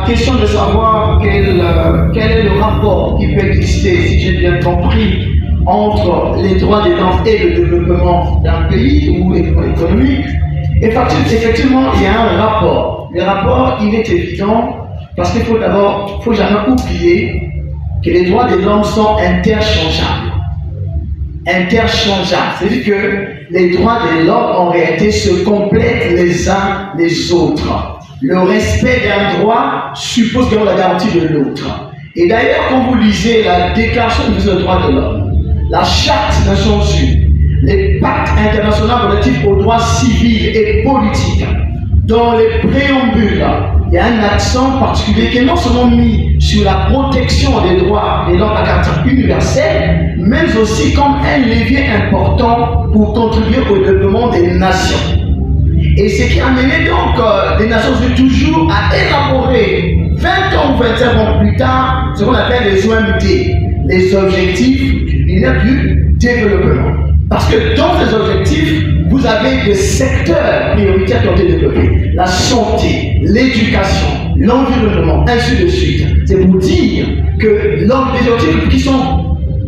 question de savoir quel est le rapport qui peut exister, si j'ai bien compris, entre les droits des gens et le développement d'un pays ou économique. Effectivement, il y a un rapport. Le rapport, il est évident parce qu'il faut d'abord, il ne faut jamais oublier que les droits des hommes sont interchangeables. Interchangeables. C'est-à-dire que les droits de l'homme, en réalité, se complètent les uns les autres. Le respect d'un droit suppose qu'on a la garantie de l'autre. Et d'ailleurs, quand vous lisez la Déclaration des droits de l'homme, la Charte des Nations Unies, les pactes internationaux relatifs aux droits civils et politiques, dans les préambules, il y a un accent particulier qui est non seulement mis sur la protection des droits des langues à caractère universel, mais aussi comme un levier important pour contribuer au développement des nations. Et ce qui a mené donc les Nations Unies toujours à élaborer 20 ans ou 25 ans plus tard ce qu'on appelle les OMD, les objectifs du développement. Parce que dans ces objectifs, vous avez des secteurs prioritaires qui ont été développés. La santé, l'éducation, l'environnement, ainsi de suite. C'est pour dire que les objectifs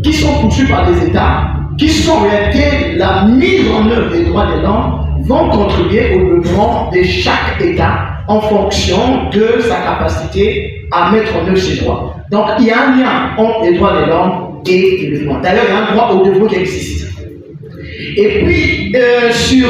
qui sont poursuivis par les États, qui sont en réalité la mise en œuvre des droits des langues, vont contribuer au développement de chaque État en fonction de sa capacité à mettre en œuvre ses droits. Donc il y a un lien entre les droits des langues et le développement. D'ailleurs, il y a un droit au développement qui existe. Et puis, sur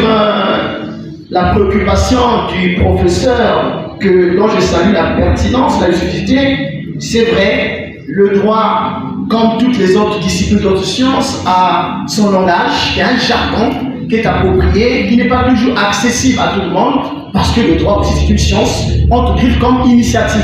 la préoccupation du professeur, dont je salue la pertinence, la lucidité, c'est vrai, le droit, comme toutes les autres disciplines d'autres sciences, a son langage, il y a un jargon qui est approprié, qui n'est pas toujours accessible à tout le monde, parce que le droit aussi c'est une science, on te griffe comme initiatique.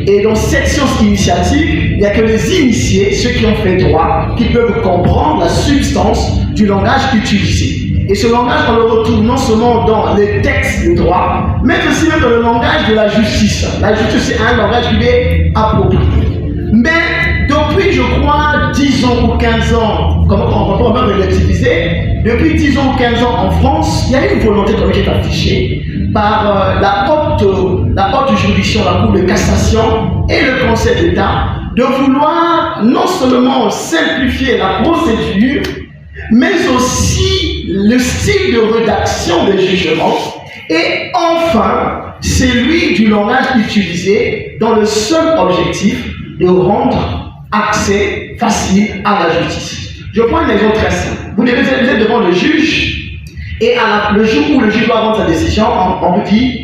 Et dans cette science initiatique, il n'y a que les initiés, ceux qui ont fait droit, qui peuvent comprendre la substance du langage utilisé. Et ce langage, on le retrouve non seulement dans les textes de droit, mais aussi dans le langage de la justice. La justice, c'est un langage qui est approprié. Mais depuis, je crois, 10 ans ou 15 ans, comme on peut même relativiser, depuis 10 ans ou 15 ans en France, il y a une volonté qui est affichée par la haute juridiction, la Cour de cassation et le Conseil d'État, de vouloir non seulement simplifier la procédure, mais aussi le style de rédaction des jugements, et enfin, celui du langage utilisé dans le seul objectif de rendre accès facile à la justice. Je prends un exemple très simple. Vous devez être devant le juge, et le jour où le juge doit rendre sa décision, on vous dit,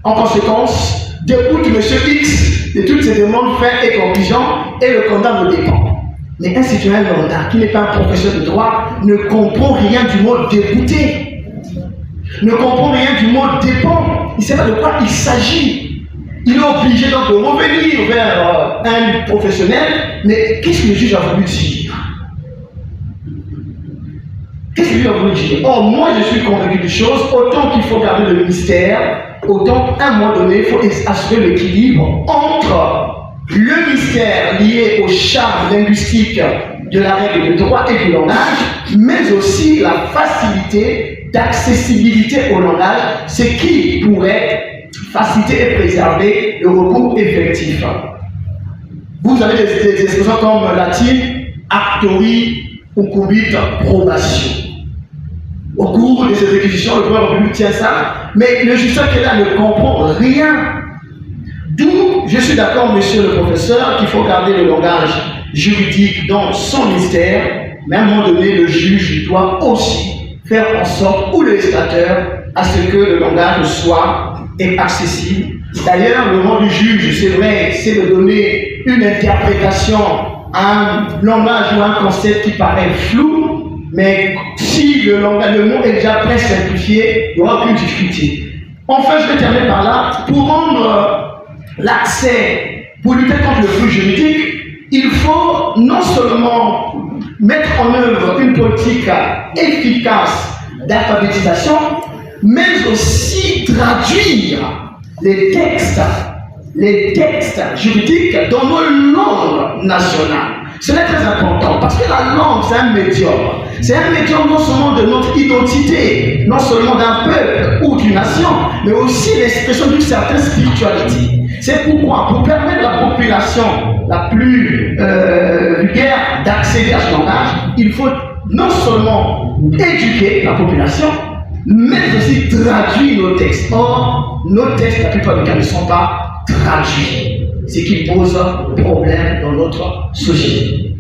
en conséquence, d'écoute M. X de toutes ses demandes, faits et conclusions, et le condamne au dépend. Mais un citoyen lambda qui n'est pas un professeur de droit ne comprend rien du mot d'écouter, ne comprend rien du mot dépend. Il ne sait pas de quoi il s'agit. Il est obligé donc de revenir vers un professionnel. Mais qu'est-ce que le juge a voulu dire? Qu'est-ce qu'il a voulu dire? Or, moi je suis convaincu d'une chose, autant qu'il faut garder le mystère, autant à un moment donné, il faut assurer l'équilibre entre le mystère lié au charme linguistique de la règle de droit et du langage, mais aussi la facilité d'accessibilité au langage, ce qui pourrait faciliter et préserver le recours effectif. Vous avez des expressions comme latine, actori ou cubit probation. Au cours de ces réquisitions, le pouvoir public tient ça, mais le juge qui est là ne comprend rien. D'où, je suis d'accord, monsieur le professeur, qu'il faut garder le langage juridique dans son mystère, mais à un moment donné, le juge doit aussi faire en sorte, ou le législateur, à ce que le langage soit accessible. D'ailleurs, le rôle du juge, c'est vrai, c'est de donner une interprétation à un langage ou un concept qui paraît flou, mais si le mot est déjà très simplifié, il n'y aura aucune difficulté. Enfin, je vais terminer par là, pour rendre l'accès, pour lutter contre le flou juridique, il faut non seulement mettre en œuvre une politique efficace d'alphabétisation, mais aussi traduire les textes juridiques dans nos langues nationales. C'est très important parce que la langue, c'est un médium. C'est un médium non seulement de notre identité, non seulement d'un peuple ou d'une nation, mais aussi l'expression d'une certaine spiritualité. C'est pourquoi, pour permettre à la population la plus vulgaire d'accéder à ce langage, il faut non seulement éduquer la population, mais aussi traduire nos textes. Or, nos textes, la plupart du cas, ne sont pas traduits, ce qui pose problème dans notre société.